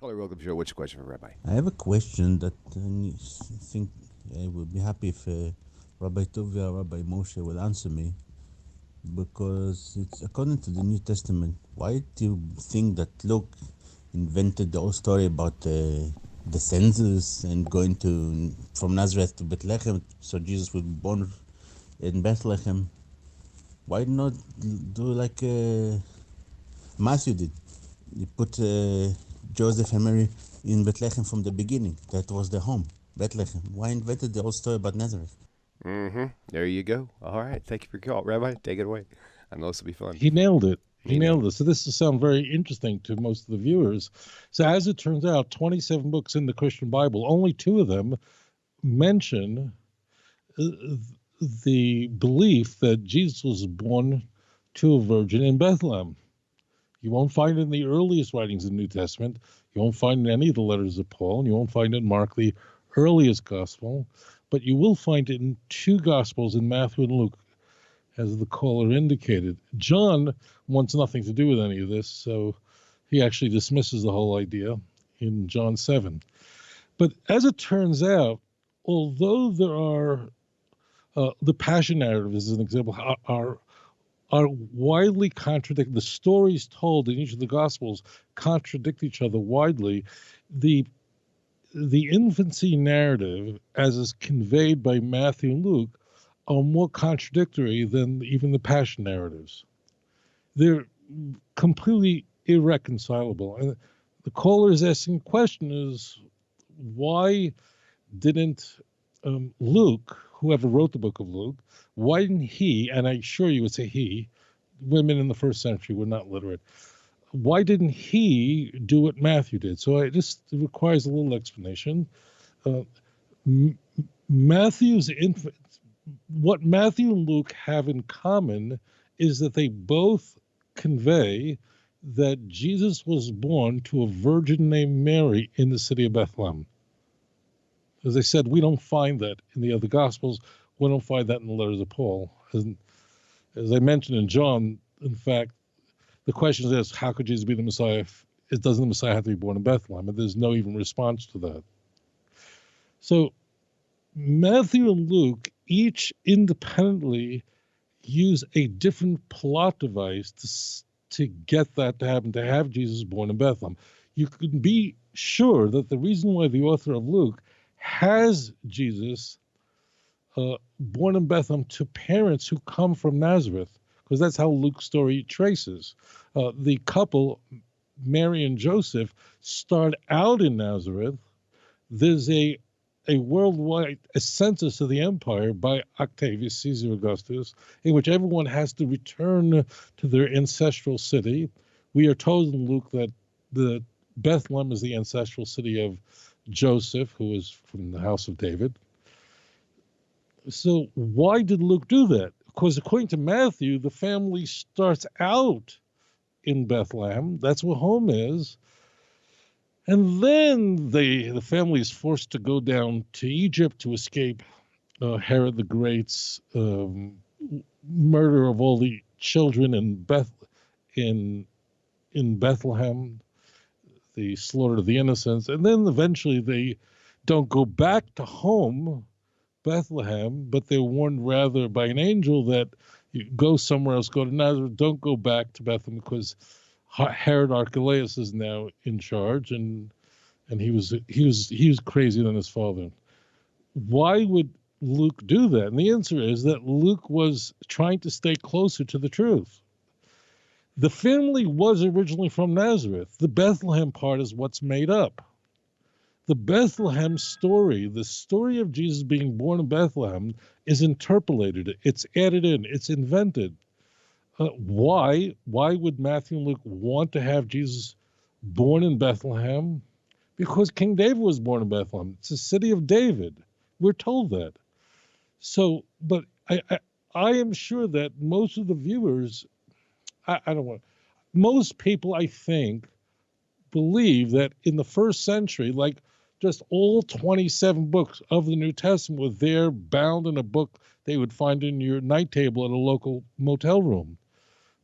Caller, welcome to the show. What's your question for Rabbi? I have a question that I think I would be happy if Rabbi Tovia, Rabbi Moshe will answer me, because it's according to the New Testament. Why do you think that Luke invented the whole story about the census and going to from Nazareth to Bethlehem, so Jesus would be born in Bethlehem? Why not do like Matthew did? You put Joseph and Mary in Bethlehem from the beginning. That was their home, Bethlehem. Why invented the whole story about Nazareth? There you go. All right. Thank you for your call. Rabbi, take it away. I know this will be fun. He nailed it. He He nailed nailed it. So this will sound very interesting to most of the viewers. So as it turns out, 27 books in the Christian Bible, only 2 of them mention the belief that Jesus was born to a virgin in Bethlehem. You won't find it in the earliest writings of the New Testament. You won't find it in any of the letters of Paul, and you won't find it in Mark, the earliest gospel. But you will find it in 2 gospels, in Matthew and Luke, as the caller indicated. John wants nothing to do with any of this, so he actually dismisses the whole idea in John 7. But as it turns out, although there are the Passion narrative, as an example, are widely contradicted. The stories told in each of the Gospels contradict each other widely. The infancy narrative, as is conveyed by Matthew and Luke, are more contradictory than even the Passion narratives. They're completely irreconcilable. And the caller is asking the question is, why didn't Luke, whoever wrote the book of Luke, why didn't he, and I assure you it's a he, women in the first century were not literate, why didn't he do what Matthew did? So it requires a little explanation. What Matthew and Luke have in common is that they both convey that Jesus was born to a virgin named Mary in the city of Bethlehem. As I said, we don't find that in the other Gospels. We don't find that in the letters of Paul. As I mentioned in John, in fact, the question is, how could Jesus be the Messiah if doesn't the Messiah have to be born in Bethlehem? And there's no even response to that. So Matthew and Luke each independently use a different plot device to get that to happen, to have Jesus born in Bethlehem. You can be sure that the reason why the author of Luke has Jesus born in Bethlehem to parents who come from Nazareth, because that's how Luke's story traces. The couple, Mary and Joseph, start out in Nazareth. There's a worldwide census of the empire by Octavius Caesar Augustus, in which everyone has to return to their ancestral city. We are told in Luke that the Bethlehem is the ancestral city of Joseph, who is from the house of David. So why did Luke do that? Because according to Matthew, the family starts out in Bethlehem. That's where home is. And then the family is forced to go down to Egypt to escape Herod the Great's murder of all the children in Bethlehem, the slaughter of the innocents. And then eventually they don't go back to home, Bethlehem, but they're warned rather by an angel that you go somewhere else, go to Nazareth, don't go back to Bethlehem, because Herod Archelaus is now in charge, and he was crazier than his father. Why would Luke do that? And the answer is that Luke was trying to stay closer to the truth. The family was originally from Nazareth. The Bethlehem part is what's made up. The Bethlehem story, the story of Jesus being born in Bethlehem, is interpolated. It's added in. It's invented. Why would Matthew and Luke want to have Jesus born in Bethlehem? Because King David was born in Bethlehem. It's the city of David. We're told that. So, but I am sure that most of the viewers, most people, I think, believe that in the first century, like just all 27 books of the New Testament were there bound in a book they would find in your night table at a local motel room.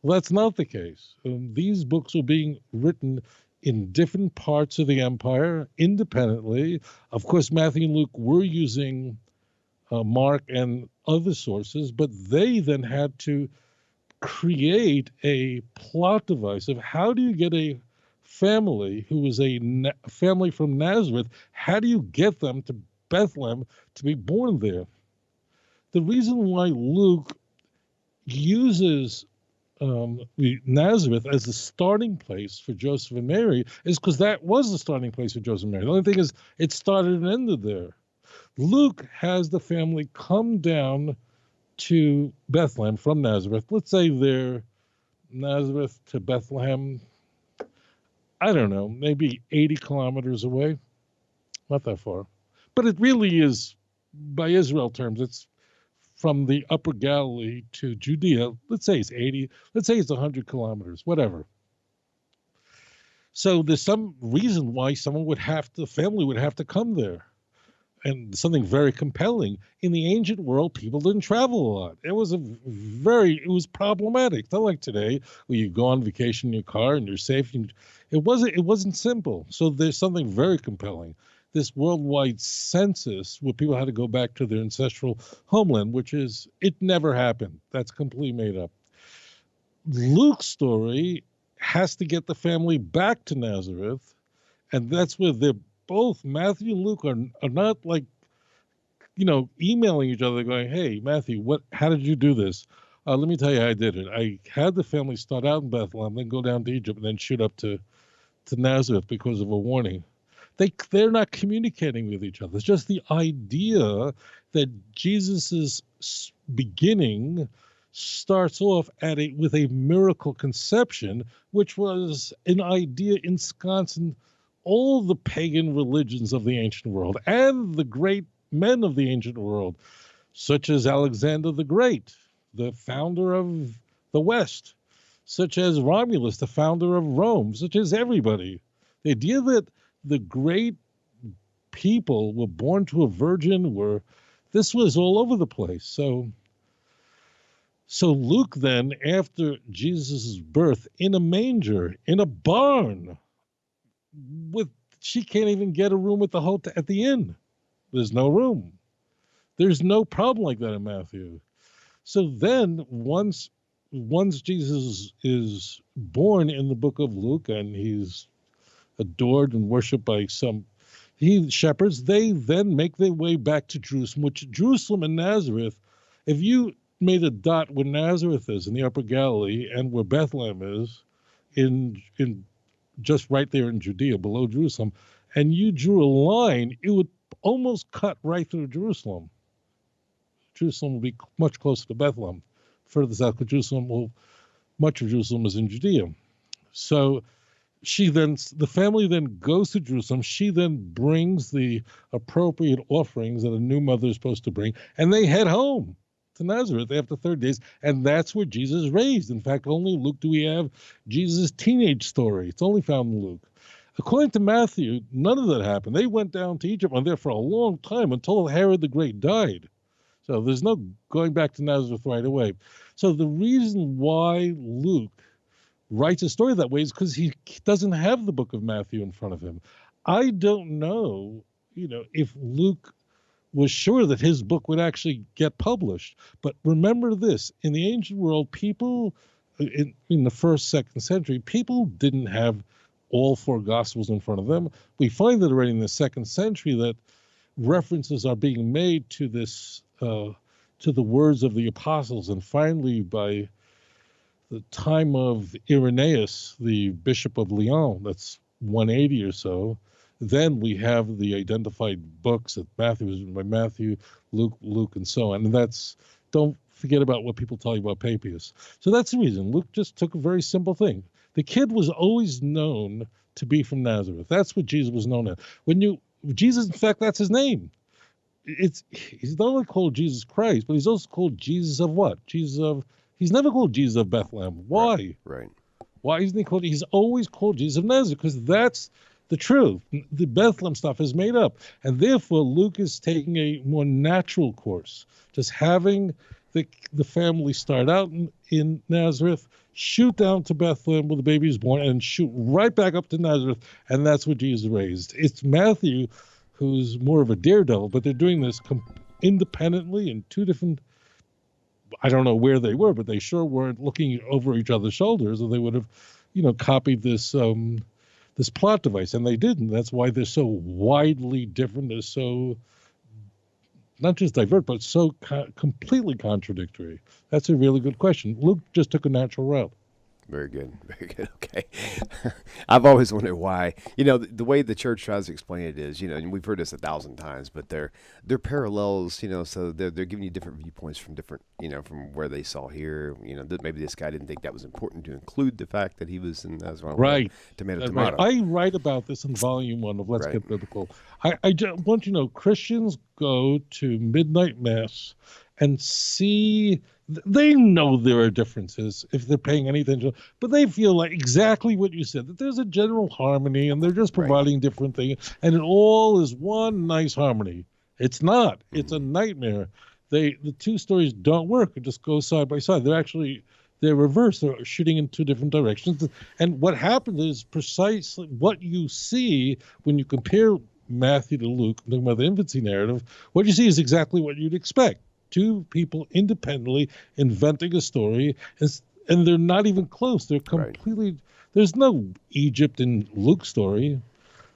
Well, that's not the case. These books are being written in different parts of the empire independently. Of course, Matthew and Luke were using Mark and other sources, but they then had to create a plot device of how do you get a family who is a family from Nazareth, how do you get them to Bethlehem to be born there? The reason why Luke uses Nazareth as the starting place for Joseph and Mary is because that was the starting place for Joseph and Mary. The only thing is it started and ended there. Luke has the family come down to Bethlehem from Nazareth. Let's say they're Nazareth to Bethlehem, I don't know, maybe 80 kilometers away. Not that far. But it really is, by Israel terms, it's from the upper Galilee to Judea. Let's say it's 80, let's say it's 100 kilometers, whatever. So there's some reason why the family would have to come there. And something very compelling. In the ancient world, people didn't travel a lot. It was problematic. It's not like today where you go on vacation in your car and you're safe. It wasn't simple. So there's something very compelling. This worldwide census where people had to go back to their ancestral homeland, it never happened. That's completely made up. Luke's story has to get the family back to Nazareth, and that's where both Matthew and Luke are not like, emailing each other going, hey, Matthew, how did you do this? Let me tell you how I did it. I had the family start out in Bethlehem, then go down to Egypt, and then shoot up to Nazareth because of a warning. They're not communicating with each other. It's just the idea that Jesus's beginning starts off with a miracle conception, which was an idea ensconced in all the pagan religions of the ancient world and the great men of the ancient world, such as Alexander the Great, the founder of the West, such as Romulus, the founder of Rome, such as everybody. The idea that the great people were born to a virgin, this was all over the place. So Luke then, after Jesus' birth in a manger, in a barn, she can't even get a room at the inn. There's no room. There's no problem like that in Matthew. So then once Jesus is born in the book of Luke and he's adored and worshipped by some shepherds, they then make their way back to Jerusalem, which Jerusalem and Nazareth, if you made a dot where Nazareth is in the upper Galilee and where Bethlehem is in just right there in Judea below Jerusalem, and you drew a line, it would almost cut right through Jerusalem. Jerusalem will be much closer to Bethlehem. Further south, much of Jerusalem is in Judea. So the family then goes to Jerusalem. She then brings the appropriate offerings that a new mother is supposed to bring, and they head home to Nazareth after 30 days, and that's where Jesus is raised. In fact, only in Luke do we have Jesus' teenage story. It's only found in Luke. According to Matthew, none of that happened. They went down to Egypt and there for a long time until Herod the Great died. So there's no going back to Nazareth right away. So the reason why Luke writes a story that way is because he doesn't have the book of Matthew in front of him. I don't know, if Luke was sure that his book would actually get published. But remember this, in the ancient world, people in the first, second century, people didn't have all four gospels in front of them. We find that already in the second century that references are being made to this, to the words of the apostles. And finally, by the time of Irenaeus, the Bishop of Lyon, that's 180 or so, then we have the identified books that Matthew was by Matthew, Luke, and so on. And don't forget about what people tell you about Papias. So that's the reason. Luke just took a very simple thing. The kid was always known to be from Nazareth. That's what Jesus was known as. Jesus, in fact, that's his name. He's not only called Jesus Christ, but he's also called Jesus of what? He's never called Jesus of Bethlehem. Why? Right. Why isn't he called? He's always called Jesus of Nazareth because that's the truth. The Bethlehem stuff is made up. And therefore, Luke is taking a more natural course, just having the family start out in Nazareth, shoot down to Bethlehem where the baby is born, and shoot right back up to Nazareth, and that's where Jesus raised. It's Matthew who's more of a daredevil, but they're doing this independently in two different. I don't know where they were, but they sure weren't looking over each other's shoulders, or they would have, copied this this plot device, and they didn't. That's why they're so widely different. They're so not just diverse, but so completely contradictory. That's a really good question. Luke just took a natural route. Very good. Very good. Okay. I've always wondered why, the way the church tries to explain it is, and we've heard this 1,000 times, but they're parallels, so they're giving you different viewpoints from different, from where they saw here, that maybe this guy didn't think that was important to include the fact that he was in Nazareth. Right. Tomato. Right. I write about this in volume 1 of Let's Get Biblical. I just want you to know, Christians go to midnight mass and see. They know there are differences if they're paying any attention, but they feel like exactly what you said, that there's a general harmony and they're just providing different things, and it all is one nice harmony. It's not. It's a nightmare. The two stories don't work. It just goes side by side. They're reversed. They're shooting in two different directions. And what happens is precisely what you see when you compare Matthew to Luke, talking about the infancy narrative. What you see is exactly what you'd expect. Two people independently inventing a story, and they're not even close. They're completely. There's no Egypt in Luke's story,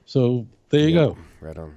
so there you go. Right on.